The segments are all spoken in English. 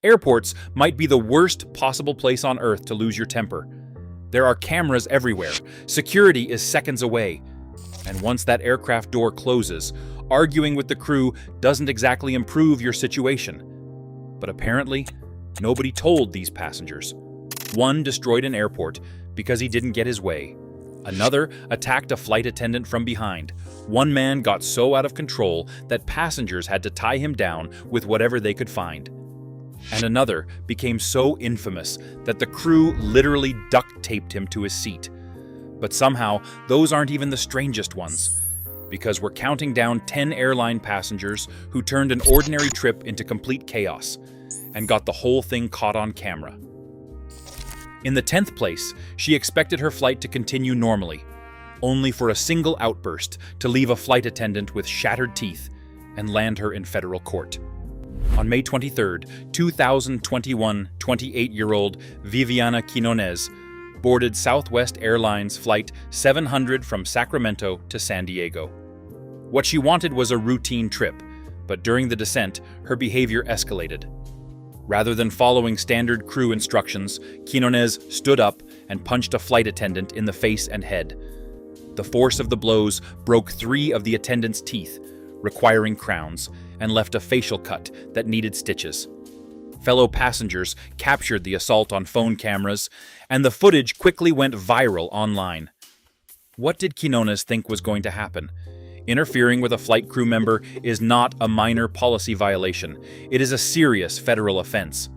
Airports might be the worst possible place on Earth to lose your temper. There are cameras everywhere, security is seconds away, and once that aircraft door closes, arguing with the crew doesn't exactly improve your situation. But apparently, nobody told these passengers. One destroyed an airport because he didn't get his way. Another attacked a flight attendant from behind. One man got so out of control that passengers had to tie him down with whatever they could find. And another became so infamous that the crew literally duct taped him to his seat. But somehow, those aren't even the strangest ones, because we're counting down 10 airline passengers who turned an ordinary trip into complete chaos and got the whole thing caught on camera. In the 10th place, she expected her flight to continue normally, only for a single outburst to leave a flight attendant with shattered teeth and land her in federal court. On May 23, 2021, 28-year-old Viviana Quinones boarded Southwest Airlines Flight 700 from Sacramento to San Diego. What she wanted was a routine trip, but during the descent, her behavior escalated. Rather than following standard crew instructions, Quinones stood up and punched a flight attendant in the face and head. The force of the blows broke 3 of the attendant's teeth, requiring crowns, and left a facial cut that needed stitches. Fellow passengers captured the assault on phone cameras, and the footage quickly went viral online. What did Quinones think was going to happen? Interfering with a flight crew member is not a minor policy violation. It is a serious federal offense.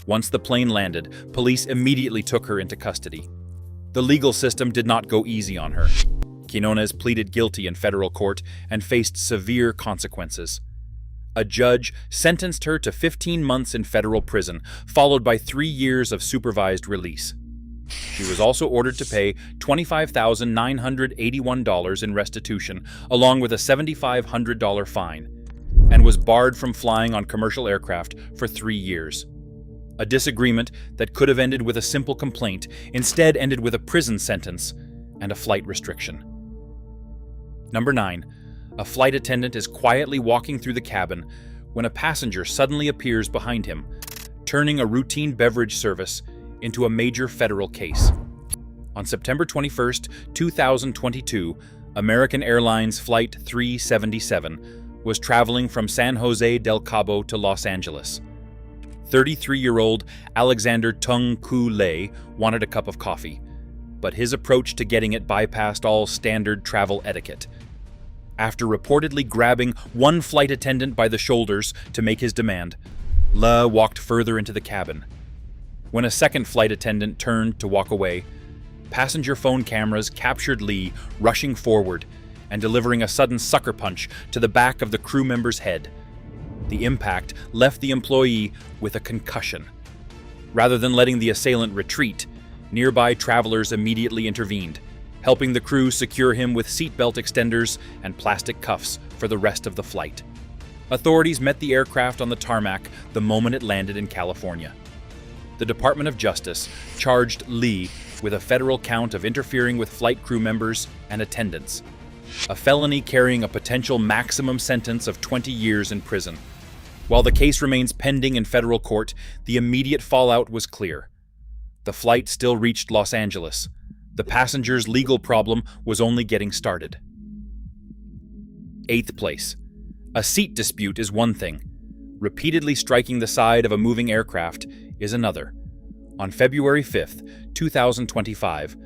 Once the plane landed, police immediately took her into custody. The legal system did not go easy on her. Quinones pleaded guilty in federal court and faced severe consequences. A judge sentenced her to 15 months in federal prison, followed by 3 years of supervised release. She was also ordered to pay $25,981 in restitution, along with a $7,500 fine, and was barred from flying on commercial aircraft for 3 years. A disagreement that could have ended with a simple complaint instead ended with a prison sentence and a flight restriction. Number 9. A flight attendant is quietly walking through the cabin when a passenger suddenly appears behind him, turning a routine beverage service into a major federal case. On September 21, 2022, American Airlines Flight 377 was traveling from San Jose del Cabo to Los Angeles. 33-year-old Alexander Tung Ku Lei wanted a cup of coffee, but his approach to getting it bypassed all standard travel etiquette. After reportedly grabbing one flight attendant by the shoulders to make his demand, Le walked further into the cabin. When a second flight attendant turned to walk away, passenger phone cameras captured Lee rushing forward and delivering a sudden sucker punch to the back of the crew member's head. The impact left the employee with a concussion. Rather than letting the assailant retreat, nearby travelers immediately intervened, helping the crew secure him with seatbelt extenders and plastic cuffs for the rest of the flight. Authorities met the aircraft on the tarmac the moment it landed in California. The Department of Justice charged Lee with a federal count of interfering with flight crew members and attendants, a felony carrying a potential maximum sentence of 20 years in prison. While the case remains pending in federal court, the immediate fallout was clear. The flight still reached Los Angeles. The passenger's legal problem was only getting started. 8th place. A seat dispute is one thing. Repeatedly striking the side of a moving aircraft is another. On February 5, 2025,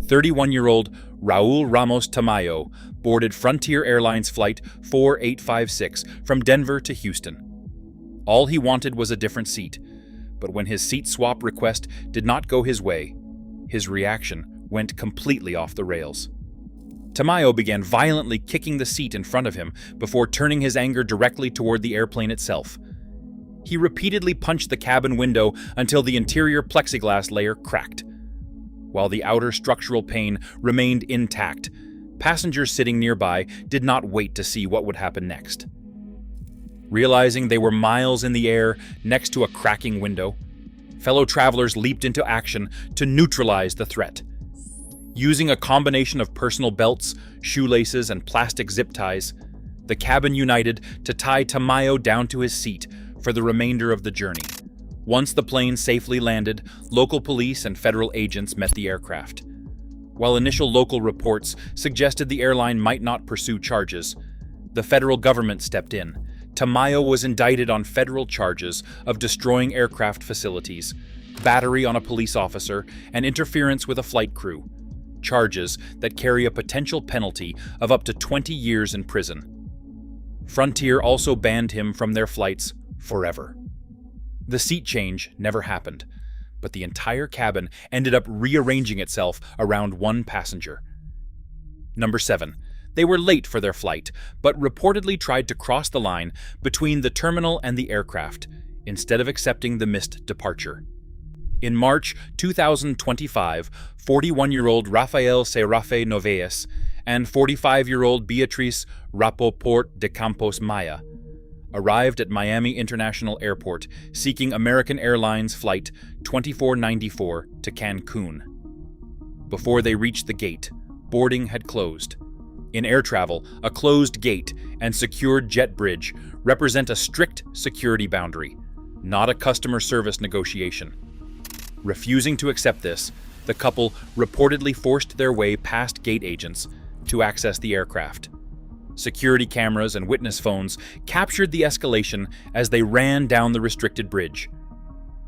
31-year-old Raul Ramos Tamayo boarded Frontier Airlines Flight 4856 from Denver to Houston. All he wanted was a different seat, but when his seat swap request did not go his way, his reaction went completely off the rails. Tamayo began violently kicking the seat in front of him before turning his anger directly toward the airplane itself. He repeatedly punched the cabin window until the interior plexiglass layer cracked. While the outer structural pane remained intact, passengers sitting nearby did not wait to see what would happen next. Realizing they were miles in the air next to a cracking window, fellow travelers leaped into action to neutralize the threat. Using a combination of personal belts, shoelaces, and plastic zip ties, the cabin united to tie Tamayo down to his seat for the remainder of the journey, Once the plane safely landed, local police and federal agents met the aircraft. While initial local reports suggested the airline might not pursue charges, the federal government stepped in. Tamayo was indicted on federal charges of destroying aircraft facilities, battery on a police officer, and interference with a flight crew, charges that carry a potential penalty of up to 20 years in prison. Frontier also banned him from their flights forever. The seat change never happened, but the entire cabin ended up rearranging itself around one passenger. Number 7. They were late for their flight, but reportedly tried to cross the line between the terminal and the aircraft, instead of accepting the missed departure. In March 2025, 41-year-old Rafael Serafe Noveas and 45-year-old Beatriz Rapoport de Campos Maya arrived at Miami International Airport seeking American Airlines Flight 2494 to Cancun. Before they reached the gate, boarding had closed. In air travel, a closed gate and secured jet bridge represent a strict security boundary, not a customer service negotiation. Refusing to accept this, the couple reportedly forced their way past gate agents to access the aircraft. Security cameras and witness phones captured the escalation as they ran down the restricted bridge.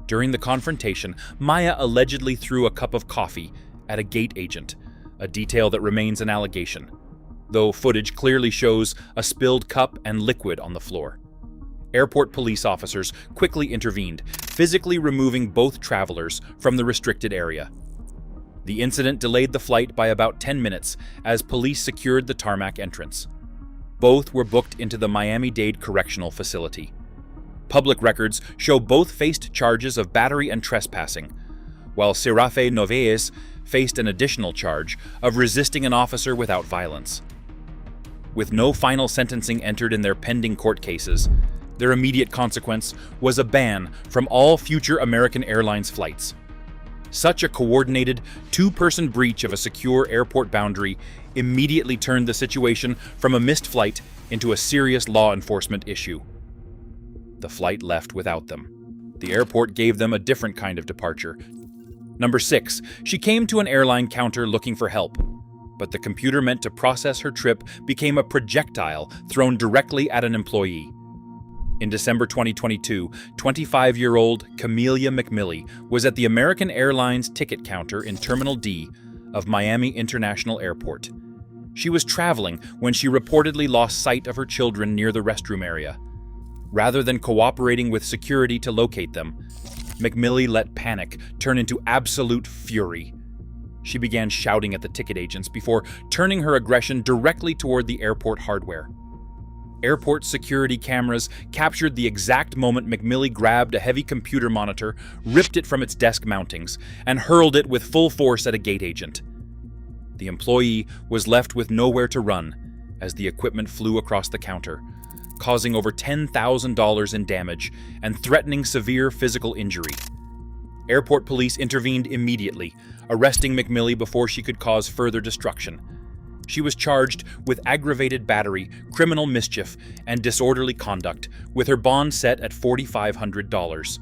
During the confrontation, Maya allegedly threw a cup of coffee at a gate agent, a detail that remains an allegation, though footage clearly shows a spilled cup and liquid on the floor. Airport police officers quickly intervened, physically removing both travelers from the restricted area. The incident delayed the flight by about 10 minutes as police secured the tarmac entrance. Both were booked into the Miami-Dade Correctional Facility. Public records show both faced charges of battery and trespassing, while Serafe Noveas faced an additional charge of resisting an officer without violence. With no final sentencing entered in their pending court cases, their immediate consequence was a ban from all future American Airlines flights. Such a coordinated, two-person breach of a secure airport boundary immediately turned the situation from a missed flight into a serious law enforcement issue. The flight left without them. The airport gave them a different kind of departure. Number 6. She came to an airline counter looking for help, but the computer meant to process her trip became a projectile thrown directly at an employee. In December 2022, 25-year-old Camelia McMillie was at the American Airlines ticket counter in Terminal D of Miami International Airport. She was traveling when she reportedly lost sight of her children near the restroom area. Rather than cooperating with security to locate them, McMillie let panic turn into absolute fury. She began shouting at the ticket agents before turning her aggression directly toward the airport hardware. Airport security cameras captured the exact moment McMillie grabbed a heavy computer monitor, ripped it from its desk mountings, and hurled it with full force at a gate agent. The employee was left with nowhere to run as the equipment flew across the counter, causing over $10,000 in damage and threatening severe physical injury. Airport police intervened immediately, arresting McMillie before she could cause further destruction. She was charged with aggravated battery, criminal mischief, and disorderly conduct, with her bond set at $4,500.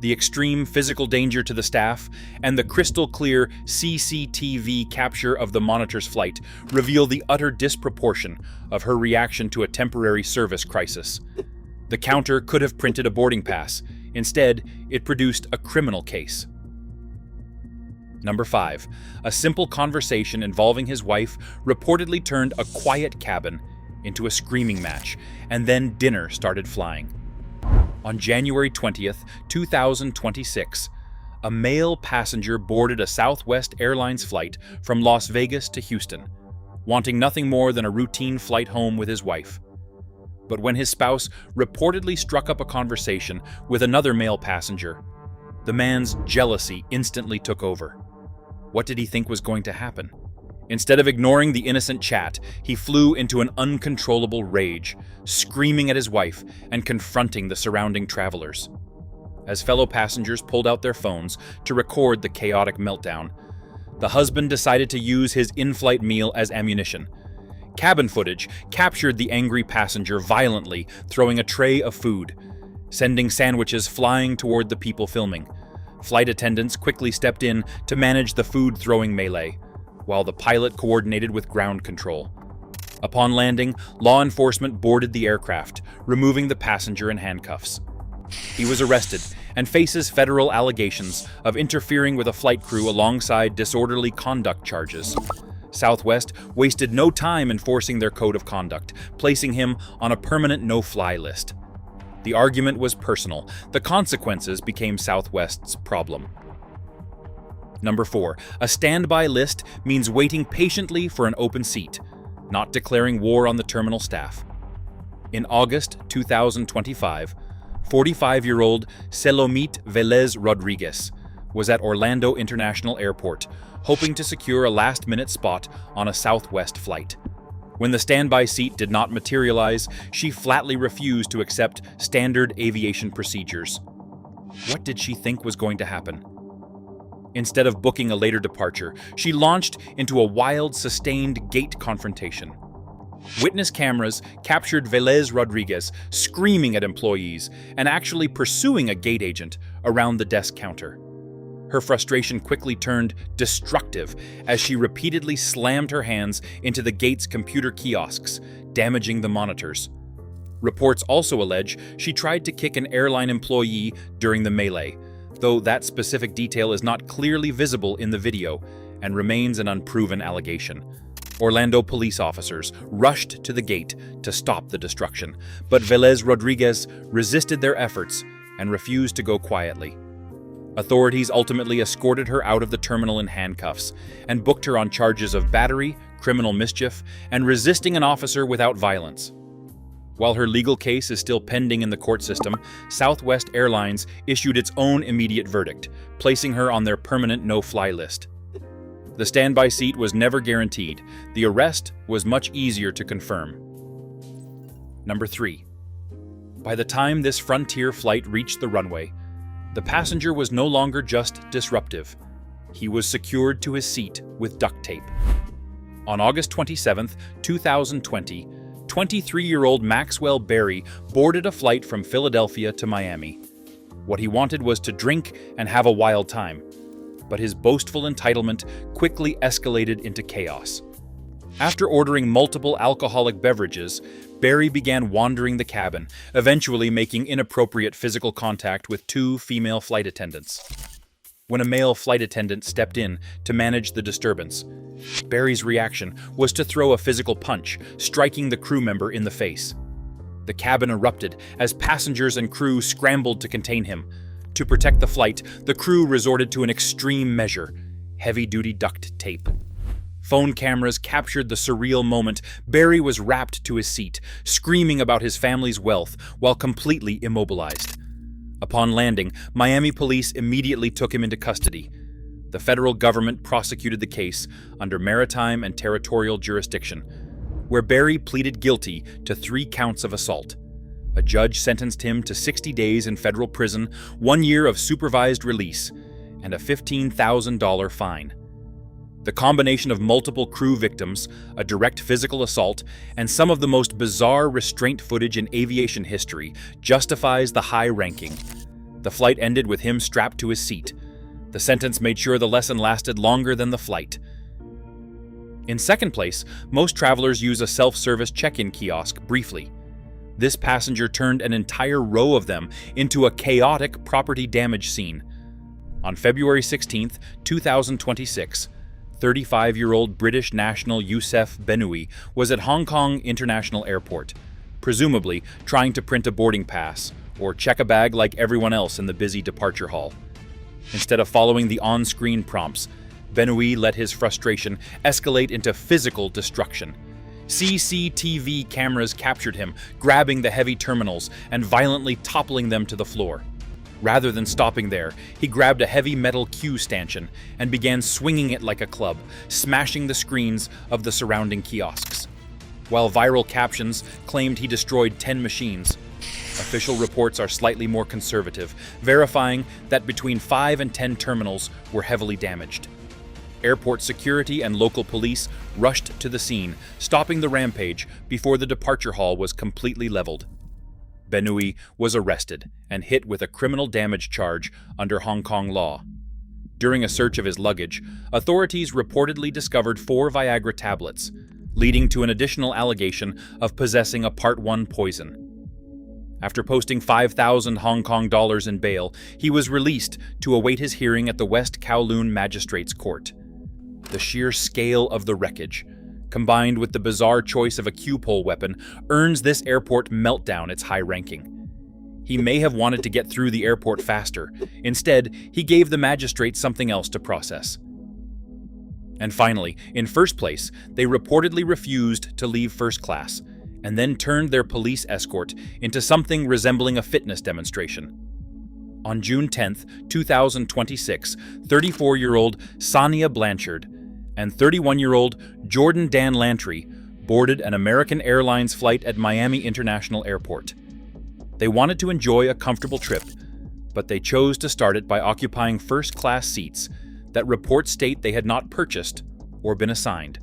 The extreme physical danger to the staff and the crystal-clear CCTV capture of the monitor's flight reveal the utter disproportion of her reaction to a temporary service crisis. The counter could have printed a boarding pass. Instead, it produced a criminal case. Number 5. A simple conversation involving his wife reportedly turned a quiet cabin into a screaming match, and then dinner started flying. On January 20th, 2026, a male passenger boarded a Southwest Airlines flight from Las Vegas to Houston, wanting nothing more than a routine flight home with his wife. But when his spouse reportedly struck up a conversation with another male passenger, the man's jealousy instantly took over. What did he think was going to happen? Instead of ignoring the innocent chat, he flew into an uncontrollable rage, screaming at his wife and confronting the surrounding travelers. As fellow passengers pulled out their phones to record the chaotic meltdown, the husband decided to use his in-flight meal as ammunition. Cabin footage captured the angry passenger violently throwing a tray of food, sending sandwiches flying toward the people filming. Flight attendants quickly stepped in to manage the food-throwing melee, while the pilot coordinated with ground control. Upon landing, law enforcement boarded the aircraft, removing the passenger in handcuffs. He was arrested and faces federal allegations of interfering with a flight crew alongside disorderly conduct charges. Southwest wasted no time enforcing their code of conduct, placing him on a permanent no-fly list. The argument was personal. The consequences became Southwest's problem. Number 4. A standby list means waiting patiently for an open seat, not declaring war on the terminal staff. In August 2025, 45-year-old Selomit Velez Rodriguez was at Orlando International Airport, hoping to secure a last-minute spot on a Southwest flight. When the standby seat did not materialize, she flatly refused to accept standard aviation procedures. What did she think was going to happen? Instead of booking a later departure, she launched into a wild, sustained gate confrontation. Witness cameras captured Velez Rodriguez screaming at employees and actually pursuing a gate agent around the desk counter. Her frustration quickly turned destructive as she repeatedly slammed her hands into the gate's computer kiosks, damaging the monitors. Reports also allege she tried to kick an airline employee during the melee, though that specific detail is not clearly visible in the video and remains an unproven allegation. Orlando police officers rushed to the gate to stop the destruction, but Velez Rodriguez resisted their efforts and refused to go quietly. Authorities ultimately escorted her out of the terminal in handcuffs and booked her on charges of battery, criminal mischief, and resisting an officer without violence. While her legal case is still pending in the court system, Southwest Airlines issued its own immediate verdict, placing her on their permanent no-fly list. The standby seat was never guaranteed. The arrest was much easier to confirm. Number 3. By the time this Frontier flight reached the runway, the passenger was no longer just disruptive. He was secured to his seat with duct tape. On August 27, 2020, 23-year-old Maxwell Berry boarded a flight from Philadelphia to Miami. What he wanted was to drink and have a wild time, but his boastful entitlement quickly escalated into chaos. After ordering multiple alcoholic beverages, Berry began wandering the cabin, eventually making inappropriate physical contact with 2 female flight attendants. When a male flight attendant stepped in to manage the disturbance, Berry's reaction was to throw a physical punch, striking the crew member in the face. The cabin erupted as passengers and crew scrambled to contain him. To protect the flight, the crew resorted to an extreme measure: heavy-duty duct tape. Phone cameras captured the surreal moment. Berry was wrapped to his seat, screaming about his family's wealth while completely immobilized. Upon landing, Miami police immediately took him into custody. The federal government prosecuted the case under maritime and territorial jurisdiction, where Berry pleaded guilty to 3 counts of assault. A judge sentenced him to 60 days in federal prison, 1 year of supervised release, and a $15,000 fine. The combination of multiple crew victims, a direct physical assault, and some of the most bizarre restraint footage in aviation history justifies the high ranking. The flight ended with him strapped to his seat. The sentence made sure the lesson lasted longer than the flight. In second place, most travelers use a self-service check-in kiosk briefly. This passenger turned an entire row of them into a chaotic property damage scene. On February 16, 2026, 35-year-old British national Youssef Benoui was at Hong Kong International Airport, presumably trying to print a boarding pass or check a bag like everyone else in the busy departure hall. Instead of following the on-screen prompts, Benoui let his frustration escalate into physical destruction. CCTV cameras captured him, grabbing the heavy terminals and violently toppling them to the floor. Rather than stopping there, he grabbed a heavy metal cue stanchion and began swinging it like a club, smashing the screens of the surrounding kiosks. While viral captions claimed he destroyed 10 machines, official reports are slightly more conservative, verifying that between 5 and 10 terminals were heavily damaged. Airport security and local police rushed to the scene, stopping the rampage before the departure hall was completely leveled. Benui was arrested and hit with a criminal damage charge under Hong Kong law. During a search of his luggage, authorities reportedly discovered 4 Viagra tablets, leading to an additional allegation of possessing a Part 1 poison. After posting 5,000 Hong Kong dollars in bail, he was released to await his hearing at the West Kowloon Magistrates Court. The sheer scale of the wreckage, combined with the bizarre choice of a Q-pole weapon, earns this airport meltdown its high ranking. He may have wanted to get through the airport faster. Instead, he gave the magistrates something else to process. And finally, in first place, they reportedly refused to leave first class, and then turned their police escort into something resembling a fitness demonstration. On June 10, 2026, 34-year-old Sania Blanchard and 31-year-old Jordan Dan Lantry boarded an American Airlines flight at Miami International Airport. They wanted to enjoy a comfortable trip, but they chose to start it by occupying first-class seats that reports state they had not purchased or been assigned.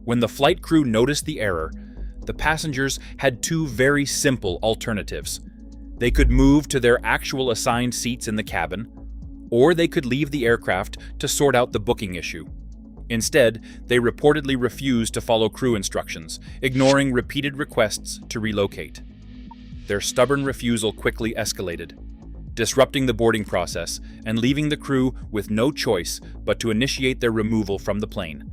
When the flight crew noticed the error, the passengers had 2 very simple alternatives. They could move to their actual assigned seats in the cabin, or they could leave the aircraft to sort out the booking issue. Instead, they reportedly refused to follow crew instructions, ignoring repeated requests to relocate. Their stubborn refusal quickly escalated, disrupting the boarding process and leaving the crew with no choice but to initiate their removal from the plane.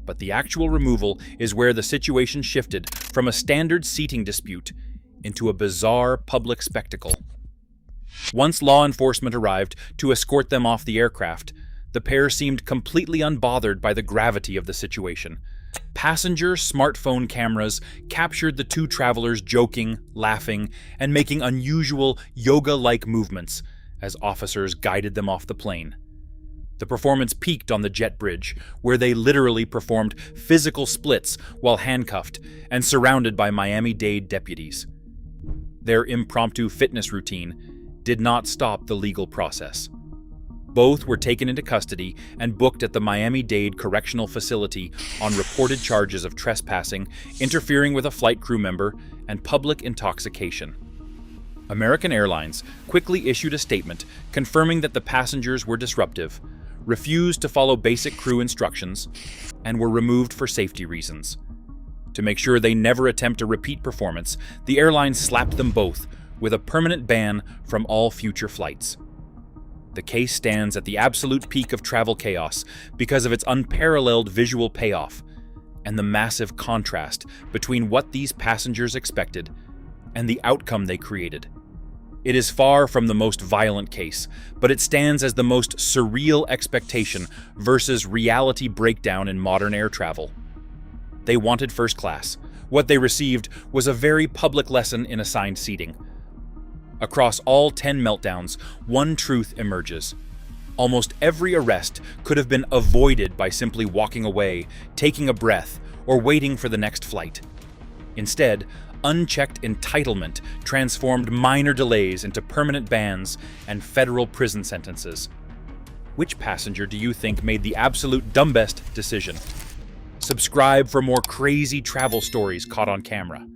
But the actual removal is where the situation shifted from a standard seating dispute into a bizarre public spectacle. Once law enforcement arrived to escort them off the aircraft, the pair seemed completely unbothered by the gravity of the situation. Passenger smartphone cameras captured the 2 travelers joking, laughing, and making unusual yoga-like movements as officers guided them off the plane. The performance peaked on the jet bridge, where they literally performed physical splits while handcuffed and surrounded by Miami-Dade deputies. Their impromptu fitness routine did not stop the legal process. Both were taken into custody and booked at the Miami-Dade Correctional Facility on reported charges of trespassing, interfering with a flight crew member, and public intoxication. American Airlines quickly issued a statement confirming that the passengers were disruptive, refused to follow basic crew instructions, and were removed for safety reasons. To make sure they never attempt a repeat performance, the airline slapped them both with a permanent ban from all future flights. The case stands at the absolute peak of travel chaos because of its unparalleled visual payoff and the massive contrast between what these passengers expected and the outcome they created. It is far from the most violent case, but it stands as the most surreal expectation versus reality breakdown in modern air travel. They wanted first class. What they received was a very public lesson in assigned seating. Across all 10 meltdowns, one truth emerges. Almost every arrest could have been avoided by simply walking away, taking a breath, or waiting for the next flight. Instead, unchecked entitlement transformed minor delays into permanent bans and federal prison sentences. Which passenger do you think made the absolute dumbest decision? Subscribe for more crazy travel stories caught on camera.